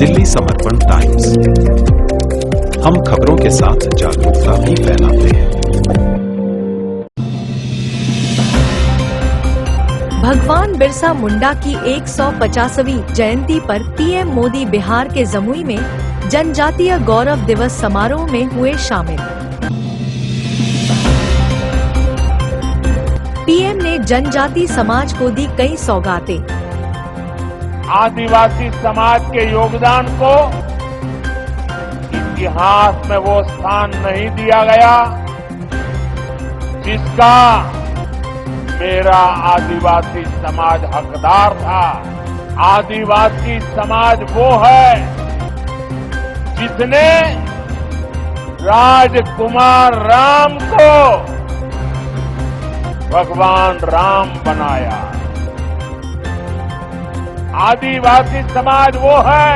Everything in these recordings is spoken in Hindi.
दिल्ली समर्पण टाइम्स, हम खबरों के साथ जागरूकता भी फैलाते हैं। भगवान बिरसा मुंडा की 150वीं जयंती पर पीएम मोदी बिहार के जमुई में जनजातीय गौरव दिवस समारोह में हुए शामिल। पीएम ने जनजाति समाज को दी कई सौगातें। आदिवासी समाज के योगदान को इतिहास में वो स्थान नहीं दिया गया जिसका मेरा आदिवासी समाज हकदार था। आदिवासी समाज वो है जिसने राजकुमार राम को भगवान राम बनाया। आदिवासी समाज वो है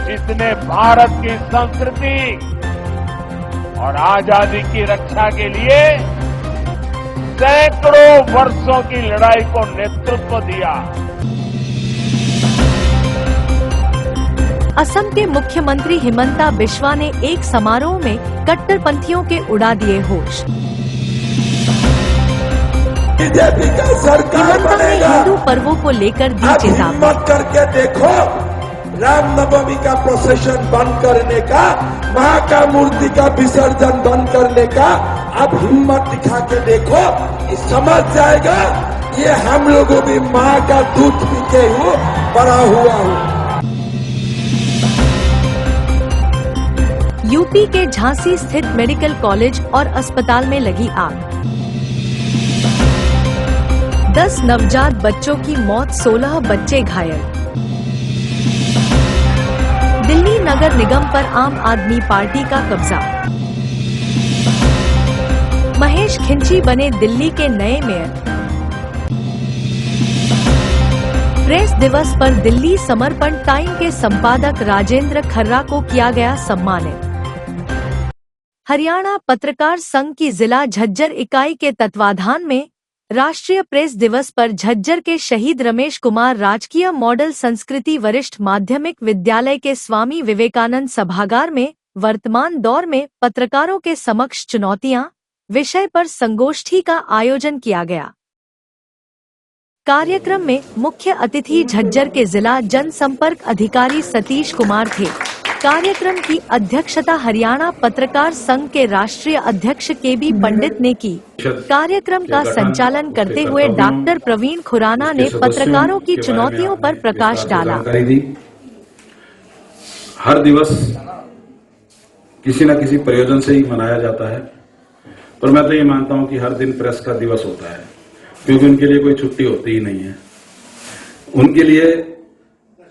जिसने भारत की संस्कृति और आजादी की रक्षा के लिए सैकड़ों वर्षों की लड़ाई को नेतृत्व दिया। असम के मुख्यमंत्री हिमंता बिश्वा ने एक समारोह में कट्टरपंथियों के उड़ा दिए होश। बीजेपी का सरकार बनेगा, हिंदू पर्वों को लेकर दी चेतावनी। हिम्मत करके देखो, रामनवमी का प्रोसेशन बंद करने का, मां का मूर्ति का विसर्जन बंद करने का अब हिम्मत दिखा के देखो, समझ जाएगा ये हम लोगों भी मां का दूध पीते हुए बड़ा हुआ हूँ। यूपी के झांसी स्थित मेडिकल कॉलेज और अस्पताल में लगी आग। 10 नवजात बच्चों की मौत, 16 बच्चे घायल। दिल्ली नगर निगम पर आम आदमी पार्टी का कब्जा। महेश खिंची बने दिल्ली के नए मेयर। प्रेस दिवस पर दिल्ली समर्पण टाइम के संपादक राजेंद्र खर्रा को किया गया सम्मानित। हरियाणा पत्रकार संघ की जिला झज्जर इकाई के तत्वाधान में राष्ट्रीय प्रेस दिवस पर झज्जर के शहीद रमेश कुमार राजकीय मॉडल संस्कृति वरिष्ठ माध्यमिक विद्यालय के स्वामी विवेकानंद सभागार में वर्तमान दौर में पत्रकारों के समक्ष चुनौतियां विषय पर संगोष्ठी का आयोजन किया गया। कार्यक्रम में मुख्य अतिथि झज्जर के जिला जनसंपर्क अधिकारी सतीश कुमार थे। कार्यक्रम की अध्यक्षता हरियाणा पत्रकार संघ के राष्ट्रीय अध्यक्ष केबी पंडित ने की। कार्यक्रम का संचालन करते हुए डॉक्टर प्रवीण खुराना ने पत्रकारों की चुनौतियों पर प्रकाश डाला। हर दिवस किसी न किसी प्रयोजन से ही मनाया जाता है, पर मैं तो ये मानता हूं कि हर दिन प्रेस का दिवस होता है, क्योंकि उनके लिए कोई छुट्टी होती ही नहीं है। उनके लिए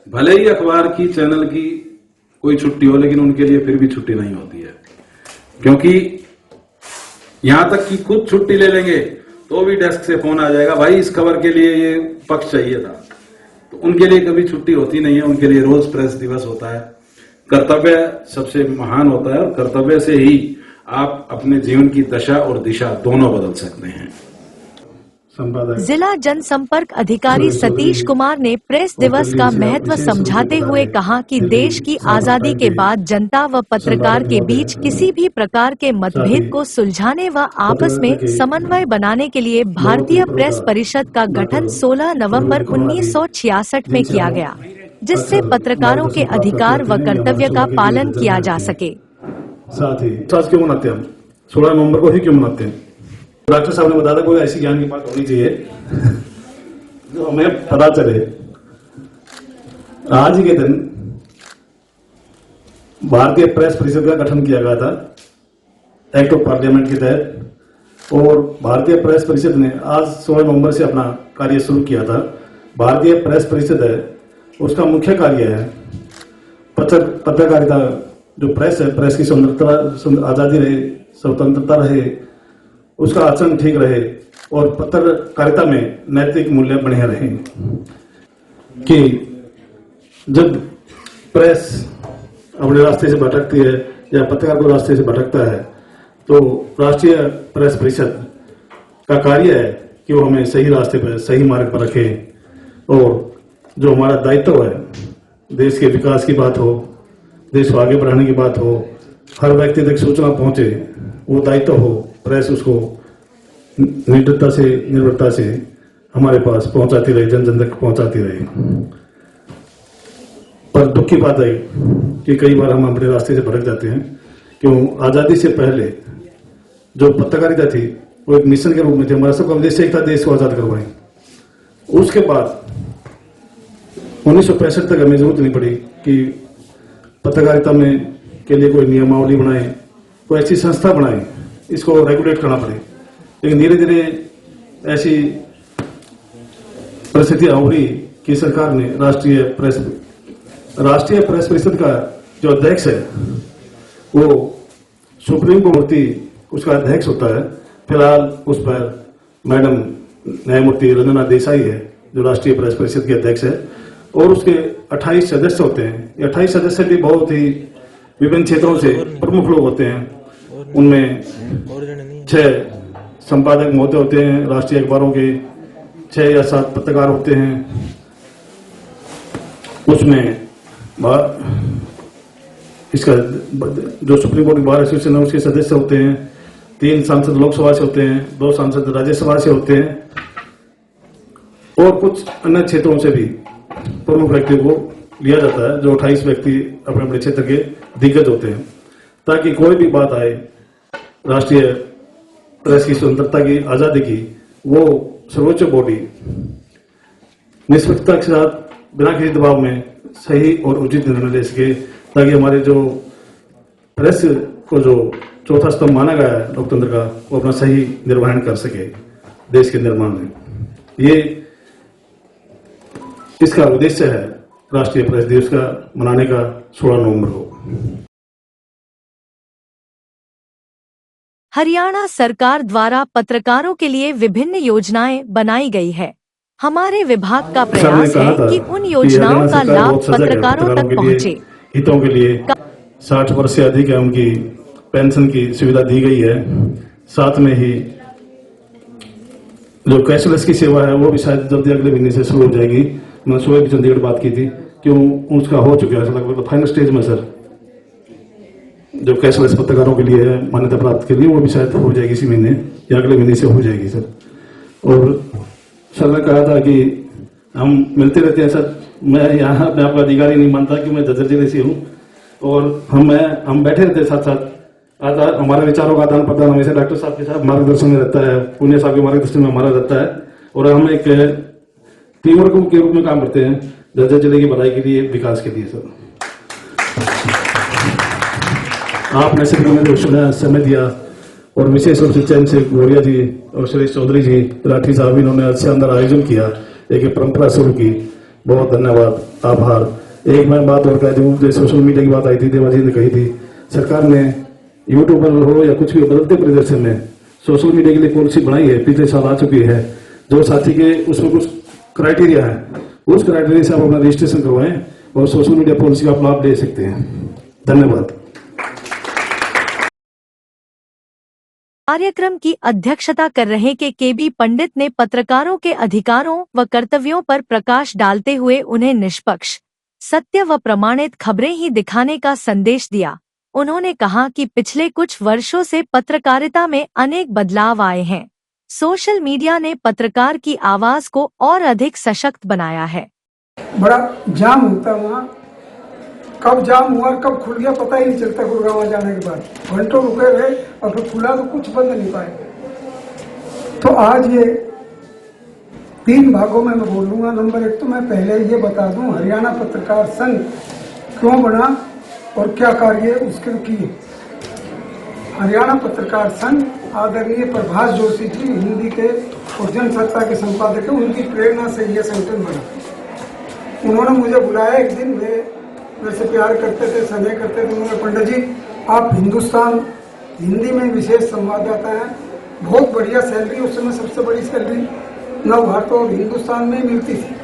भले ही अखबार की, चैनल की कोई छुट्टी हो, लेकिन उनके लिए फिर भी छुट्टी नहीं होती है, क्योंकि यहां तक कि खुद छुट्टी ले लेंगे तो भी डेस्क से फोन आ जाएगा, भाई इस खबर के लिए ये पक्ष चाहिए था। तो उनके लिए कभी छुट्टी होती नहीं है, उनके लिए रोज प्रेस दिवस होता है। कर्तव्य सबसे महान होता है और कर्तव्य से ही आप अपने जीवन की दशा और दिशा दोनों बदल सकते हैं। जिला जनसंपर्क अधिकारी सतीश कुमार ने प्रेस दिवस का महत्व समझाते हुए कहा कि देश की आजादी के बाद जनता व पत्रकार के बीच किसी भी प्रकार के मतभेद को सुलझाने व आपस में समन्वय बनाने के लिए भारतीय प्रेस परिषद का गठन 16 नवंबर 1966 में किया गया, जिससे पत्रकारों के अधिकार व कर्तव्य का पालन किया जा सके। साथ ही क्यों मनाते हैं हम 16 नवंबर को ही क्यों मनाते हैं? डॉक्टर साहब ने बताया कोई ऐसी ज्ञान की बात होनी चाहिए जो हमें पता चले। आज के दिन भारतीय प्रेस परिषद का गठन किया गया था एक्ट ऑफ पार्लियामेंट के तहत, और भारतीय प्रेस परिषद ने आज 16 नवंबर से अपना कार्य शुरू किया था। भारतीय प्रेस परिषद है, उसका मुख्य कार्य है पत्रकारिता, जो प्रेस है, प्रेस की स्वतंत्रता, आजादी रहे, स्वतंत्रता रहे, उसका आचरण ठीक रहे और पत्रकारिता में नैतिक मूल्य बने रहे। कि जब प्रेस अपने रास्ते से भटकती है या पत्रकार को रास्ते से भटकता है, तो राष्ट्रीय प्रेस परिषद का कार्य है कि वो हमें सही रास्ते पर, सही मार्ग पर रखे, और जो हमारा दायित्व है देश के विकास की बात हो, देश को आगे बढ़ाने की बात हो, हर व्यक्ति तक सूचना पहुंचे, वो दायित्व हो, प्रेस उसको निर्भरता से हमारे पास पहुंचाती रहे, जन जन तक पहुंचाती रहे। पर दुख की बात है कि कई बार हम अपने रास्ते से भटक जाते हैं। क्यों? आजादी से पहले जो पत्रकारिता थी वो एक मिशन के रूप में थी, हमारा सबका उद्देश्य एक था देश को आजाद करवाएं। उसके बाद 1965 तक हमें जरूरत नहीं पड़ी कि पत्रकारिता में के लिए कोई नियमावली बनाए, कोई ऐसी संस्था बनाए, इसको रेगुलेट करना पड़े। लेकिन धीरे धीरे ऐसी परिस्थितियां हो रही कि सरकार ने राष्ट्रीय प्रेस परिषद का जो अध्यक्ष है वो सुप्रीम कोर्ट उसका अध्यक्ष होता है। फिलहाल उस पर मैडम न्यायमूर्ति रंजना देसाई है जो राष्ट्रीय प्रेस परिषद के अध्यक्ष है, और उसके 28 सदस्य होते हैं। ये 28 सदस्य भी बहुत ही विभिन्न क्षेत्रों से प्रमुख लोग होते हैं। उनमें 6 संपादक महोदय होते हैं, राष्ट्रीय अखबारों के 6 या 7 पत्रकार होते हैं। उसमें इसका जो सुप्रीम कोर्ट बार एसोसिएशन है उसके सदस्य होते हैं, 3 सांसद लोकसभा से होते हैं, 2 सांसद राज्यसभा से होते हैं, और कुछ अन्य क्षेत्रों से भी प्रमुख व्यक्तियों को लिया जाता है, जो 28 व्यक्ति अपने अपने क्षेत्र के दिग्गज होते हैं, ताकि कोई भी बात आए राष्ट्रीय प्रेस की स्वतंत्रता की, आजादी की, वो सर्वोच्च बॉडी निष्पक्षता के साथ बिना किसी दबाव में सही और उचित निर्णय ले सके, ताकि हमारे जो प्रेस को जो चौथा स्तंभ माना गया है लोकतंत्र का, वो अपना सही निर्वहन कर सके देश के निर्माण में। ये इसका उद्देश्य है राष्ट्रीय प्रेस दिवस का मनाने का 16 नवंबर को। हरियाणा सरकार द्वारा पत्रकारों के लिए विभिन्न योजनाएं बनाई गई है। हमारे विभाग का प्रयास है कि उन योजनाओं का लाभ पत्रकारों तक पहुंचे। हितों के लिए 60 वर्ष से अधिक है उनकी पेंशन की सुविधा दी गई है। साथ में ही जो कैशलेस की सेवा है वो भी शायद जल्दी अगले महीने से शुरू हो जाएगी। मैं सुबह भी चंडीगढ़ बात की थी, क्यों उसका हो चुका है लगभग फाइनल स्टेज में सर। जो कैशलेस पत्रकारों के लिए है मान्यता प्राप्त के लिए, वो भी शायद हो जाएगी इसी महीने या अगले महीने से हो जाएगी सर। और सर ने कहा था कि हम मिलते रहते हैं सर। मैं यहाँ अपने आपका अधिकारी नहीं मानता कि मैं झज्जर जिले से हूँ, और हम बैठे रहते साथ साथ। हमारे विचारों का आदान प्रदान हमेशा डॉक्टर साहब के साथ मार्गदर्शन में रहता है, पुण्य साहब के मार्गदर्शन में हमारा रहता है, और हम एक टीम वर्क के रूप में काम करते हैं झज्जर जिले की भलाई के लिए, विकास के लिए सर। आपने सभी ने समय दिया, और विशेष रूप से चैन से गोरिया जी और सुरेश चौधरी जी राठी साहब, इन्होंने अच्छे अंदर आयोजन किया, एक परंपरा शुरू की। बहुत धन्यवाद, आभार। एक मैं बात और कह दूं, जो सोशल मीडिया की बात आई थी, देवाजी ने कही थी, सरकार ने यूट्यूब पर हो या कुछ भी बदलते परिदृश्य में सोशल मीडिया के लिए पॉलिसी बनाई है, पिछले साल आ चुकी है। जो साथी के उसमें कुछ क्राइटेरिया है, उस क्राइटेरिया से आप अपना रजिस्ट्रेशन करवाएं और सोशल मीडिया पॉलिसी का आप लाभ ले सकते हैं। धन्यवाद। कार्यक्रम की अध्यक्षता कर रहे के.बी. पंडित ने पत्रकारों के अधिकारों व कर्तव्यों पर प्रकाश डालते हुए उन्हें निष्पक्ष, सत्य व प्रमाणित खबरें ही दिखाने का संदेश दिया। उन्होंने कहा कि पिछले कुछ वर्षों से पत्रकारिता में अनेक बदलाव आए हैं। सोशल मीडिया ने पत्रकार की आवाज को और अधिक सशक्त बनाया है। बड़ा जाम होता वहाँ, कब जाम हुआ कब खुल गया पता ही नहीं चलता। गुड़गांव जाने के बाद घंटों रुके रहे और फिर खुला तो कुछ बंद नहीं पाए। तो आज ये 3 भागों में मैं बोलूंगा। नंबर 1 तो मैं पहले ये बता दूं, हरियाणा पत्रकार संघ क्यों बना और क्या कार्य उसके किए। हरियाणा पत्रकार संघ आदरणीय प्रभाष जोशी जी हिंदी के और जनसत्ता के संपादक है, उनकी प्रेरणा से यह संगठन बना। उन्होंने मुझे बुलाया एक दिन, मेरे से प्यार करते थे, स्नेह करते थे। उन्होंने, पंडित जी आप हिंदुस्तान हिंदी में विशेष संवाददाता हैं, बहुत बढ़िया सैलरी, उस समय सबसे बड़ी सैलरी नव भारत और हिंदुस्तान में मिलती थी,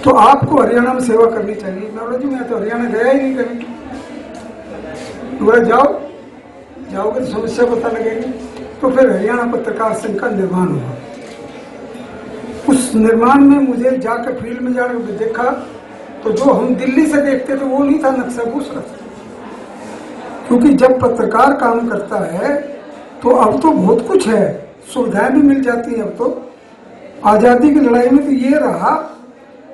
तो आपको हरियाणा में सेवा करनी चाहिए। मैं बोला जी मैं तो हरियाणा गया ही नहीं कभी। बोला जाओगे तो समस्या पता लगेगी। तो फिर हरियाणा पत्रकार संघ का निर्माण हुआ। उस निर्माण में मुझे जाकर फील्ड में जाकर देखा तो जो हम दिल्ली से देखते थे वो नहीं था नक्शा दूसरा। क्योंकि जब पत्रकार काम करता है तो अब तो बहुत कुछ है, सुविधाएं भी मिल जाती है। अब तो आजादी की लड़ाई में तो ये रहा,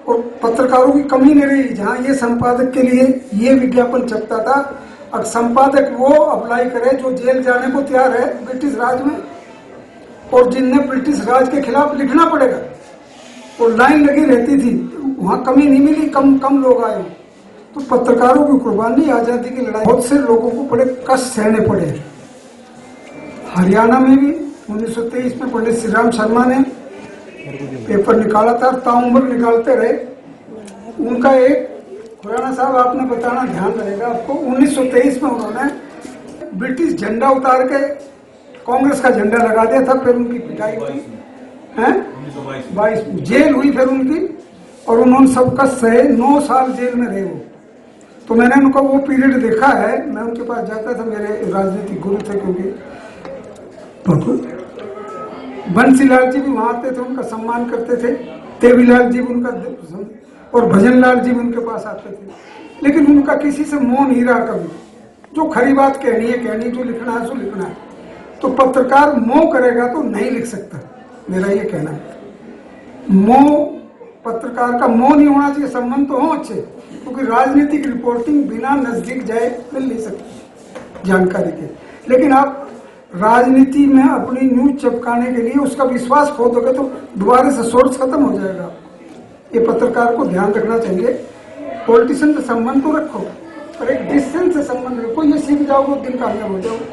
और पत्रकारों की कमी नहीं रही। जहां ये संपादक के लिए ये विज्ञापन छपता था, अब संपादक वो अप्लाई करे जो जेल जाने को तैयार है ब्रिटिश राज में, और जिन्हें ब्रिटिश राज के खिलाफ लिखना पड़ेगा, और लाइन लगी रहती थी, वहां कमी नहीं मिली, कम लोग आए। तो पत्रकारों की कुर्बानी, आजादी की लड़ाई, बहुत से लोगों को बड़े कष्ट सहने पड़े। हरियाणा में भी 1923 में पंडित श्री राम शर्मा ने पेपर निकाला था, ताउम्र निकालते रहे। उनका एक खुराना साहब, आपने बताना ध्यान रहेगा आपको, 1923 में उन्होंने ब्रिटिश झंडा उतार के कांग्रेस का झंडा लगा दिया था। फिर उनकी पिटाई हुई, 1922 जेल हुई फिर उनकी, और उन्होंने सबका सहे 9 साल जेल में रहे वो। तो मैंने उनका वो पीरियड देखा है, मैं उनके पास जाता था, मेरे राजनीतिक गुरु थे, क्योंकि बंसीलाल जी भी वहां आते थे, उनका सम्मान करते थे, देवीलाल जी भी उनका, और भजनलाल जी भी उनके पास आते थे। लेकिन उनका किसी से मोह नहीं रहा कभी, जो खरी बात कहनी है कहनी, जो लिखना है सो लिखना है। तो पत्रकार मोह करेगा तो नहीं लिख सकता, मेरा ये कहना है। मोह, पत्रकार का मोह नहीं होना चाहिए, संबंध तो हो अच्छे, क्योंकि राजनीतिक रिपोर्टिंग बिना नजदीक जाए मिल नहीं सकती जानकारी के। लेकिन आप राजनीति में अपनी न्यूज चिपकाने के लिए उसका विश्वास खो दोगे तो दोबारा से सोर्स खत्म हो जाएगा। ये पत्रकार को ध्यान रखना चाहिए। पॉलिटिशियन से संबंध तो रखो, पर एक डिस्टेंस से संबंध रखो, ये सीख जाओगे दिन कामयाब हो जाओगे।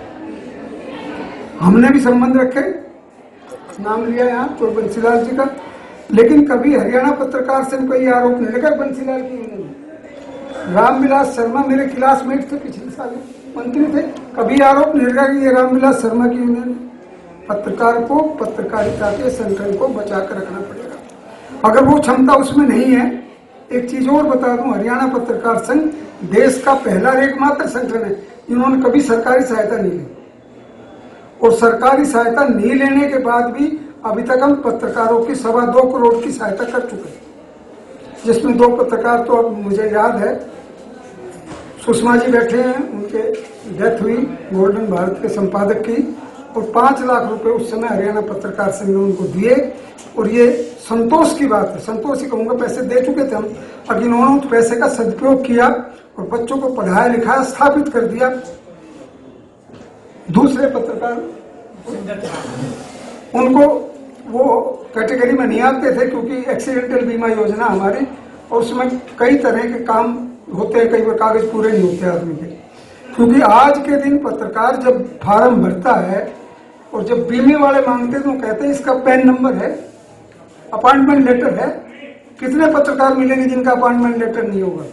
हमने भी संबंध रखे, नाम लिया यहाँ तो बंसीलाल जी का, लेकिन कभी हरियाणा पत्रकार संघ कोई आरोप नहीं लगा बंसीलाल की यूनियन। रामविलास शर्मा मेरे क्लासमेट थे, पिछले साल मंत्री थे, कभी आरोप नहीं लगा कि ये रामविलास शर्मा की यूनियन। पत्रकार को, पत्रकारिता के संगठन को बचा कर रखना पड़ेगा। अगर वो क्षमता उसमें नहीं है, एक चीज और बता दूं, हरियाणा पत्रकार संघ देश का पहला एकमात्र संगठन है जिन्होंने कभी सरकारी सहायता नहीं ली, और सरकारी सहायता नहीं लेने के बाद भी अभी तक हम पत्रकारों की 2.25 करोड़ की सहायता कर चुके हैं, जिसमें 2 पत्रकार तो अब मुझे याद है, सुषमा जी बैठे हैं, उनके डेथ हुई गोल्डन भारत के संपादक की, और 5 लाख रुपए उस समय हरियाणा पत्रकार संघ ने उनको दिए। और ये संतोष की बात है, संतोष ही कहूंगा, पैसे दे चुके थे हम, अगर इन्होंने उस पैसे का सदुपयोग किया और बच्चों को पढ़ाया लिखाया, स्थापित कर दिया। दूसरे पत्रकार उनको वो कैटेगरी में नहीं आते थे, क्योंकि एक्सीडेंटल बीमा योजना हमारी, और उसमें कई तरह के काम होते हैं, कई बार कागज पूरे नहीं होते आदमी के। क्योंकि आज के दिन पत्रकार जब फार्म भरता है और जब बीमे वाले मांगते हैं तो कहते हैं इसका पैन नंबर है, अपॉइंटमेंट लेटर है। कितने पत्रकार मिलेंगे जिनका अपॉइंटमेंट लेटर नहीं होगा?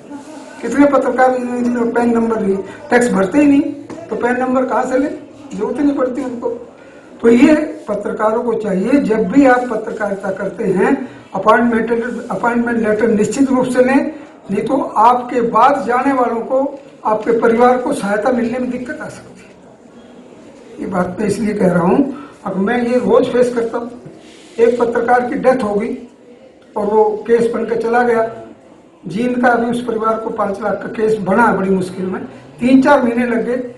कितने पत्रकार मिलेंगे जिनका पैन नंबर नहीं? टैक्स भरते ही नहीं, तो पैन नंबर कहाँ से ले? जरूरत ही नहीं पड़ती उनको। तो ये पत्रकारों को चाहिए, जब भी आप पत्रकारिता करते हैं अपॉइंटमेंट लेटर निश्चित रूप से लें, नहीं तो आपके बाद जाने वालों को, आपके परिवार को सहायता मिलने में दिक्कत आ सकती है। ये बात मैं इसलिए कह रहा हूं, अब मैं ये रोज फेस करता हूं। एक पत्रकार की डेथ हो गई और वो केस बन के चला गया, जींद का अभी उस परिवार को 5 लाख का केस बना बड़ी मुश्किल में, 3-4 महीने लग गए।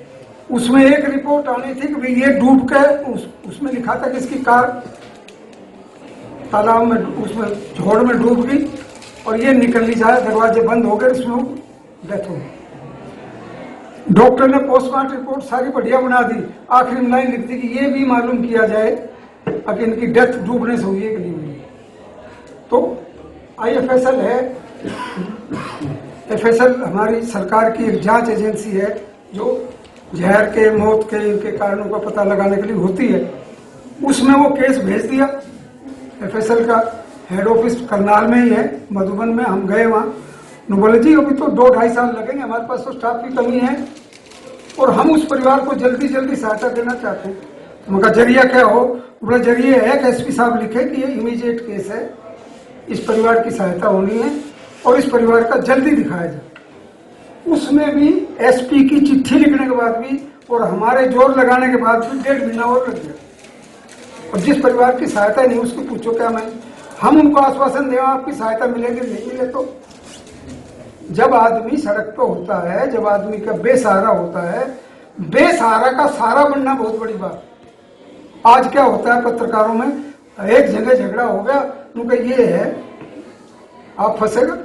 उसमें एक रिपोर्ट आनी थी कि भाई ये डूब के, उसमें लिखा था कि इसकी कार तालाब में, उसमें झोड़ में डूब गई और ये निकल ली जाए, दरवाजे बंद हो गए, इसमें डेथ हो गई। डॉक्टर ने पोस्टमार्टम रिपोर्ट सारी बढ़िया बना दी, आखिरी में लाइन लिख दी कि ये भी मालूम किया जाए कि इनकी डेथ डूबने से हुई है कि नहीं हुई। तो IFSL है, FSL हमारी सरकार की एक जांच एजेंसी है जो जहर के, मौत के, इनके कारणों का पता लगाने के लिए होती है। उसमें वो केस भेज दिया। FSL का हेड ऑफिस करनाल में ही है, मधुबन में। हम गए वहां, बोले जी अभी तो 2-2.5 साल लगेंगे, हमारे पास तो स्टाफ की कमी है और हम उस परिवार को जल्दी जल्दी सहायता देना चाहते हैं। उनका जरिया क्या हो? बोला जरिए है कि SP साहब लिखे कि ये इमीडिएट केस है, इस परिवार की सहायता होनी है और इस परिवार का जल्दी दिखाया जाए। उसमें भी SP की चिट्ठी लिखने के बाद भी और हमारे जोर लगाने के बाद भी 1.5 महीना और लग गया। और जिस परिवार की सहायता नहीं उसको पूछो क्या मैं, हम उनको आश्वासन दें आपकी सहायता मिलेगी, नहीं मिले तो जब आदमी सड़क पे होता है, जब आदमी का बेसहारा होता है, बेसहारा का सहारा बनना बहुत बड़ी बात। आज क्या होता है पत्रकारों में, एक जगह झगड़ा हो गया, उनका ये है आप फंसेगा।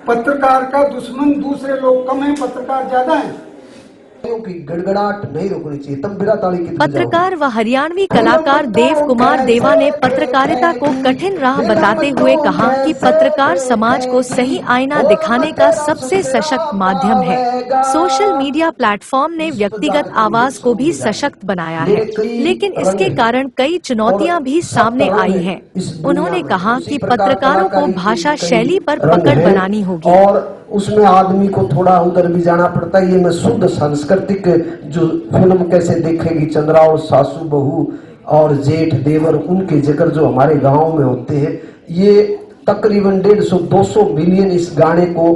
पत्रकार का दुश्मन दूसरे लोग कम है, पत्रकार ज्यादा है। की गड़गड़ाहट नहीं रोकनी चाहिए, तब बिना ताली के पत्रकार व हरियाणवी कलाकार देव कुमार देवा ने पत्रकारिता को कठिन राह बताते हुए कहा कि पत्रकार समाज को सही आईना दिखाने का सबसे सशक्त माध्यम है। सोशल मीडिया प्लेटफॉर्म ने व्यक्तिगत आवाज को भी सशक्त बनाया है, लेकिन इसके कारण कई चुनौतियां भी सामने आई हैं। उन्होंने कहा कि पत्रकारों को भाषा शैली पर पकड़ बनानी होगी और उसमें आदमी को थोड़ा उधर भी जाना पड़ता है। ये मैं शुद्ध सांस्कृतिक जो फिल्म कैसे देखेगी, चंद्रा और सासू बहू और जेठ देवर, उनके जिक्र जो हमारे गांव में होते हैं, ये तकरीबन 150-200 मिलियन इस गाने को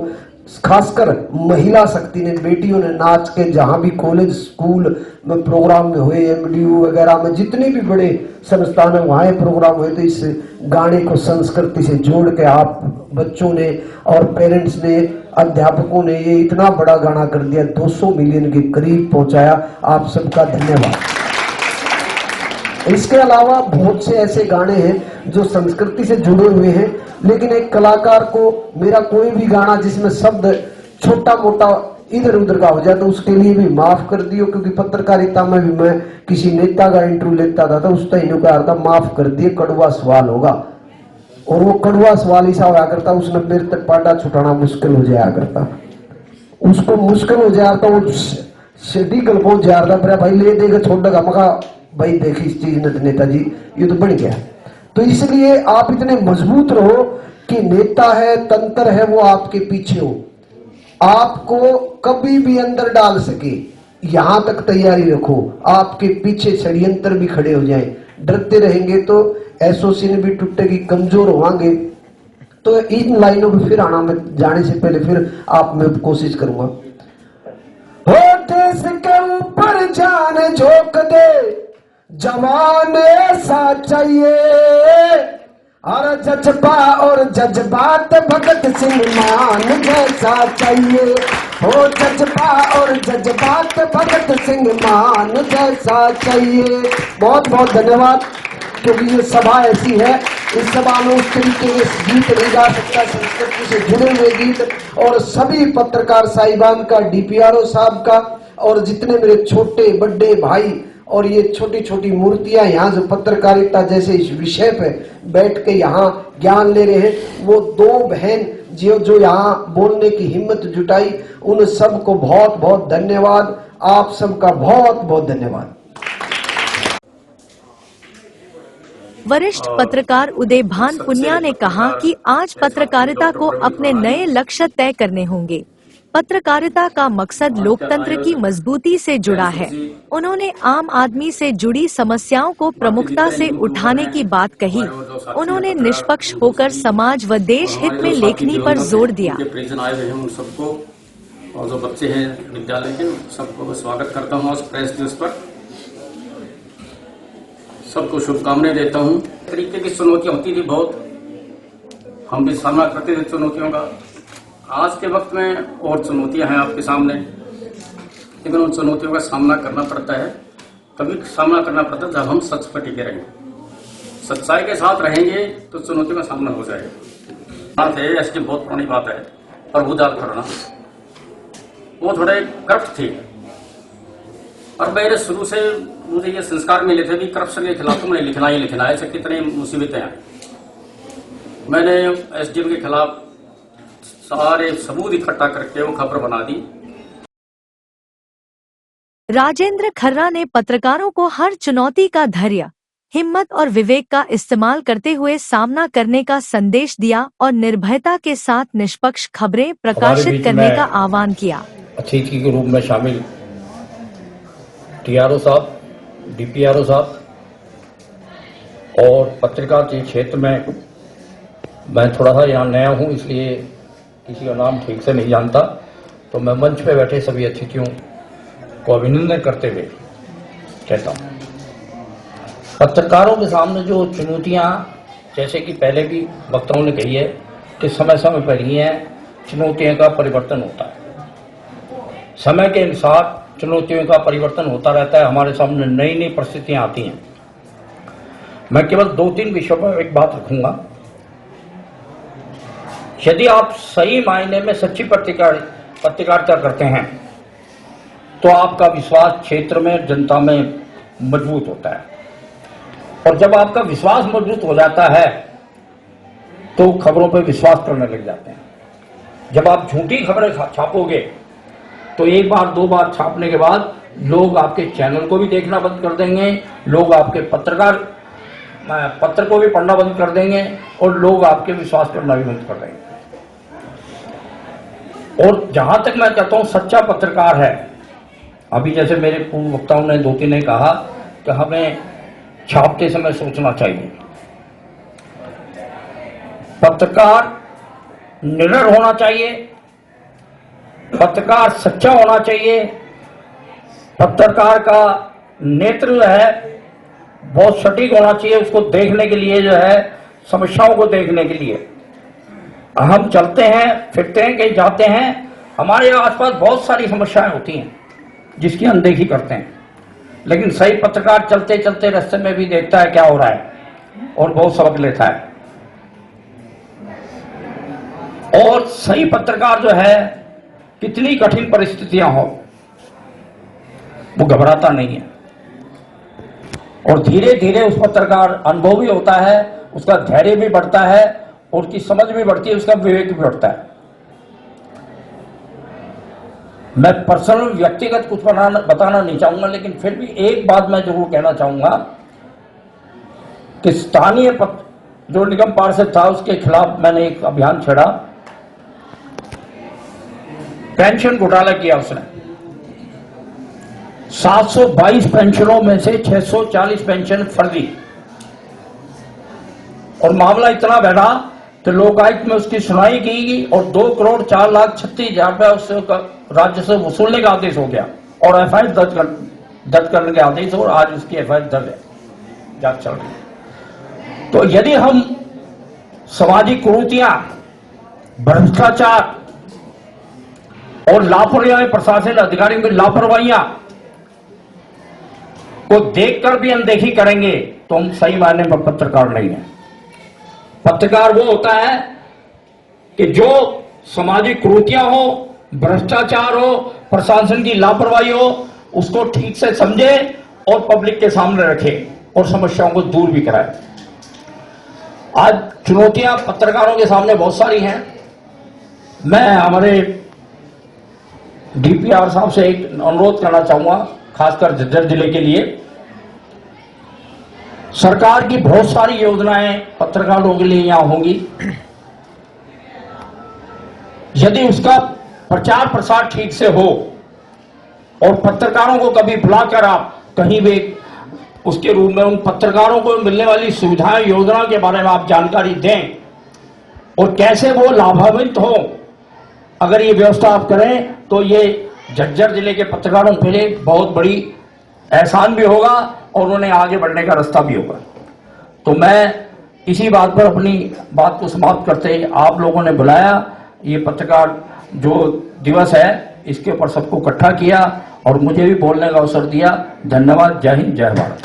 खासकर महिला शक्ति ने, बेटियों ने नाच के, जहां भी कॉलेज स्कूल में प्रोग्राम में हुए, MDU वगैरह में जितने भी बड़े संस्थान है वहां प्रोग्राम हुए, तो इस गाने को संस्कृति से जोड़ के आप बच्चों ने और पेरेंट्स ने, अध्यापकों ने ये इतना बड़ा गाना कर दिया, 200 मिलियन के करीब पहुंचाया। आप सबका धन्यवाद। इसके अलावा बहुत से ऐसे गाने हैं जो संस्कृति से जुड़े हुए हैं, लेकिन एक कलाकार को मेरा कोई भी गाना जिसमें शब्द छोटा मोटा इधर उधर का हो जाए तो उसके लिए भी माफ कर दियो, क्योंकि पत्रकारिता में भी मैं किसी नेता का इंटरव्यू लेता था तो उस टाइम कहा था माफ कर दिए, कड़वा सवाल होगा, और वो कड़वा सवाल ऐसा होया करता, उसने मेरे तक पाटा छुटाना मुश्किल हो जाया करता, उसको मुश्किल हो जाया था, वो सीढ़ी पहुंच जा रहा था, भाई ले देगा छोड़ देगा, मका भाई देखी इस चीज ने नेताजी ये तो बन गया। तो इसलिए आप इतने मजबूत रहो कि नेता है, तंत्र है, वो आपके पीछे हो, आपको कभी भी अंदर डाल सके, यहां तक तैयारी रखो। आपके पीछे षड्यंत्र भी खड़े हो जाएं, डरते रहेंगे तो एसोसिएशन भी टूटेगी, कमजोर होंगे। तो इन लाइनों में फिर आना, मैं जाने से पहले फिर आप में कोशिश करूंगा। हो देश के ऊपर जान झोंक दे, जवान ऐसा चाहिए, और जज्बा और जज्बात भगत सिंह मान जैसा चाहिए। हो जज्बा और जज्बात भगत सिंह मान जैसा चाहिए। बहुत बहुत धन्यवाद, क्योंकि ये सभा ऐसी है, इस सभा में उस तरीके के गीत नहीं गा सकता, संस्कृति से जुड़े हुए गीत, और सभी पत्रकार साहिबान का, DPRO साहब का, और जितने मेरे छोटे बड़े भाई और ये छोटी छोटी मूर्तियां यहाँ जो पत्रकारिता जैसे इस विषय पे बैठ के यहाँ ज्ञान ले रहे हैं, वो दो बहन जो यहाँ बोलने की हिम्मत जुटाई, उन सबको बहुत बहुत धन्यवाद। आप सबका बहुत बहुत धन्यवाद। वरिष्ठ पत्रकार उदय भान पुनिया ने कहा कि आज पत्रकारिता को अपने नए लक्ष्य तय करने होंगे। पत्रकारिता का मकसद लोकतंत्र की मजबूती से जुड़ा है। उन्होंने आम आदमी से जुड़ी समस्याओं को प्रमुखता से उठाने की बात कही। उन्होंने निष्पक्ष होकर समाज व देश हित में लेखनी पर जोर दिया। आए हुए हैं उन सबको, और जो बच्चे हैं विद्यालय के, सबको स्वागत करता हूँ आज प्रेस दिवस पर। सबको शुभकामनाएं देता हूँ। तरीके की चुनौतियां होती थी बहुत, हम भी सामना करते थे चुनौतियों का। आज के वक्त में और चुनौतियां हैं आपके सामने, लेकिन उन चुनौतियों का सामना करना पड़ता है। तभी सामना करना पड़ता है जब हम सच पर टिके रहेंगे, सच्चाई के साथ रहेंगे तो चुनौतियों का सामना हो जाएगा। बात है, ऐसी बहुत पुरानी बात है, प्रभुदास खड़ना वो थोड़े करप्ट थे, और मेरे शुरू से मुझे ये संस्कार मिले थे कि करप्शन के खिलाफ तुमने लिखना ही लिखना है, ऐसे कितनी मुसीबतें हैं। मैंने SDM के खिलाफ सारे सबूत इकट्ठा करके वो खबर बना दी। राजेंद्र खर्रा ने पत्रकारों को हर चुनौती का धैर्य, हिम्मत और विवेक का इस्तेमाल करते हुए सामना करने का संदेश दिया और निर्भयता के साथ निष्पक्ष खबरें प्रकाशित करने का आह्वान किया। अतिथि के रूप में शामिल TRO साहब, DPRO साहब, और पत्रकार के क्षेत्र में मैं थोड़ा सा यहाँ नया हूँ, इसलिए किसी का नाम ठीक से नहीं जानता, तो मैं मंच पे बैठे सभी अतिथियों को अभिनंदन करते हुए कहता हूँ। पत्रकारों के सामने जो चुनौतियाँ, जैसे कि पहले भी वक्ताओं ने कही है कि समय समय पर ही हैं, चुनौतियों का परिवर्तन होता है। समय के अनुसार चुनौतियों का परिवर्तन होता रहता है, हमारे सामने नई नई परिस्थितियां आती हैं। मैं केवल 2-3 विषयों पर एक बात रखूंगा। यदि आप सही मायने में सच्ची पत्रकारिता करते हैं तो आपका विश्वास क्षेत्र में, जनता में मजबूत होता है, और जब आपका विश्वास मजबूत हो जाता है तो खबरों पर विश्वास करने लग जाते हैं। जब आप झूठी खबरें छापोगे तो एक बार 2 बार छापने के बाद लोग आपके चैनल को भी देखना बंद कर देंगे, लोग आपके पत्र को भी पढ़ना बंद कर देंगे, और लोग आपके विश्वास करना भी बंद कर देंगे। और जहां तक मैं कहता हूं सच्चा पत्रकार है, अभी जैसे मेरे पूर्व वक्ताओं ने 2-3 ने कहा कि हमें छापते समय सोचना चाहिए। पत्रकार निडर होना चाहिए, पत्रकार सच्चा होना चाहिए, पत्रकार का नेतृत्व है बहुत सटीक होना चाहिए, उसको देखने के लिए जो है, समस्याओं को देखने के लिए। हम चलते हैं, फिरते हैं, कहीं जाते हैं, हमारे आसपास बहुत सारी समस्याएं होती हैं जिसकी अनदेखी करते हैं, लेकिन सही पत्रकार चलते चलते रास्ते में भी देखता है क्या हो रहा है और बहुत सबक लेता है। और सही पत्रकार जो है, कितनी कठिन परिस्थितियां हो, वो घबराता नहीं है, और धीरे धीरे उस पत्रकार अनुभव भी होता है, उसका धैर्य भी बढ़ता है, और उसकी समझ भी बढ़ती है, उसका विवेक भी बढ़ता है। मैं पर्सनल व्यक्तिगत कुछ बताना नहीं चाहूंगा, लेकिन फिर भी एक बात मैं जरूर कहना चाहूंगा कि स्थानीय जो निगम पार्षद था उसके खिलाफ मैंने एक अभियान छेड़ा। पेंशन घोटाला किया उसने। 722 पेंशनों में से 640 पेंशन फर्जी, और मामला इतना बढ़ा तो लोकायुक्त में उसकी सुनवाई की गई और 2,04,36,000 रुपया उससे राज्य से वसूलने का आदेश हो गया, और एफआईआर दर्ज करने के आदेश, और आज उसकी एफआईआर दर्ज है, जांच चल रही है। तो यदि हम सामाजिक कुरीतियां, भ्रष्टाचार और लापरवाही, प्रशासन अधिकारियों की लापरवाहियां को देखकर भी अनदेखी करेंगे तो हम सही मायने में पत्रकार नहीं है। पत्रकार वो होता है कि जो सामाजिक कुरीतियां हो, भ्रष्टाचार हो, प्रशासन की लापरवाही हो, उसको ठीक से समझे और पब्लिक के सामने रखे और समस्याओं को दूर भी कराए। आज चुनौतियां पत्रकारों के सामने बहुत सारी हैं। मैं हमारे डीपीआर साहब से एक अनुरोध करना चाहूंगा, खासकर झज्जर जिले के लिए। सरकार की बहुत सारी योजनाएं पत्रकारों के लिए यहां होंगी, यदि उसका प्रचार प्रसार ठीक से हो और पत्रकारों को कभी बुलाकर आप कहीं भी उसके रूप में उन पत्रकारों को मिलने वाली सुविधाएं, योजना के बारे में आप जानकारी दें और कैसे वो लाभान्वित हो, अगर ये व्यवस्था आप करें तो ये झज्जर जिले के पत्रकारों के लिए बहुत बड़ी एहसान भी होगा और उन्हें आगे बढ़ने का रास्ता भी होगा। तो मैं इसी बात पर अपनी बात को समाप्त करते, आप लोगों ने बुलाया, ये पत्रकार जो दिवस है इसके ऊपर सबको इकट्ठा किया और मुझे भी बोलने का अवसर दिया। धन्यवाद। जय हिंद, जय भारत।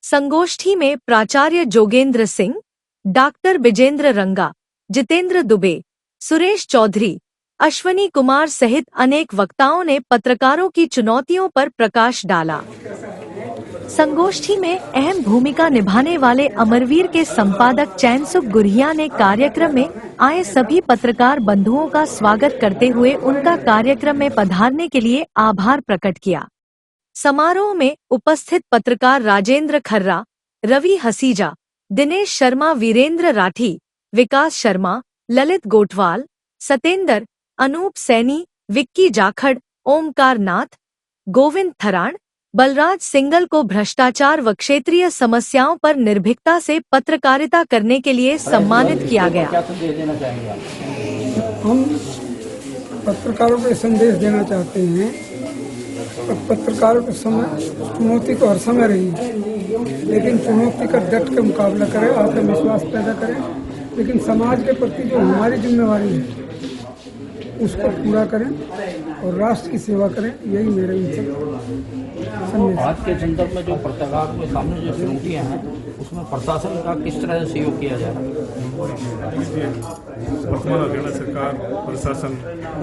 संगोष्ठी में प्राचार्य जोगेंद्र सिंह, डॉक्टर विजेंद्र रंगा, जितेंद्र दुबे, सुरेश चौधरी, अश्वनी कुमार सहित अनेक वक्ताओं ने पत्रकारों की चुनौतियों पर प्रकाश डाला। संगोष्ठी में अहम भूमिका निभाने वाले अमरवीर के संपादक चैनसुख गुरहिया ने कार्यक्रम में आए सभी पत्रकार बंधुओं का स्वागत करते हुए उनका कार्यक्रम में पधारने के लिए आभार प्रकट किया। समारोह में उपस्थित पत्रकार राजेंद्र खर्रा, रवि हसीजा, दिनेश शर्मा, वीरेंद्र राठी, विकास शर्मा, ललित गोठवाल, सतेंद्र, अनूप सैनी, विक्की जाखड़, ओमकार नाथ, गोविंद थराण, बलराज सिंगल को भ्रष्टाचार व क्षेत्रीय समस्याओं पर निर्भीकता से पत्रकारिता करने के लिए सम्मानित किया गया। हम पत्रकारों को संदेश देना चाहते हैं, पत्रकारों को चुनौती तो हर समय रही है, लेकिन चुनौती का डट के मुकाबला करें, आत्मविश्वास पैदा करें लेकिन समाज के प्रति जो हमारी जिम्मेवारी है उसको पूरा करें और राष्ट्र की सेवा करें, यही मेरा संदेश। आज के संदर्भ में जो पत्रकार के सामने जो चुनौतियां हैं उसमें प्रशासन का किस तरह से सहयोग किया जा रहा है? वर्तमान हरियाणा सरकार प्रशासन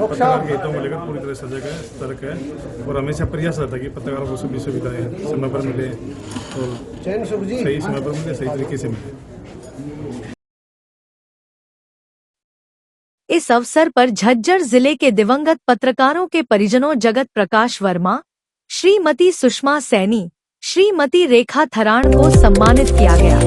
पत्रकार के हितों को लेकर पूरी तरह सजग है, सतर्क है और हमेशा प्रयास रहता है कि पत्रकारों को सभी सुविधाएं समय पर मिले और सही समय पर मिले, सही तरीके से मिले। इस अवसर पर झज्जर जिले के दिवंगत पत्रकारों के परिजनों जगत प्रकाश वर्मा, श्रीमती सुषमा सैनी, श्रीमती रेखा थराण को सम्मानित किया गया।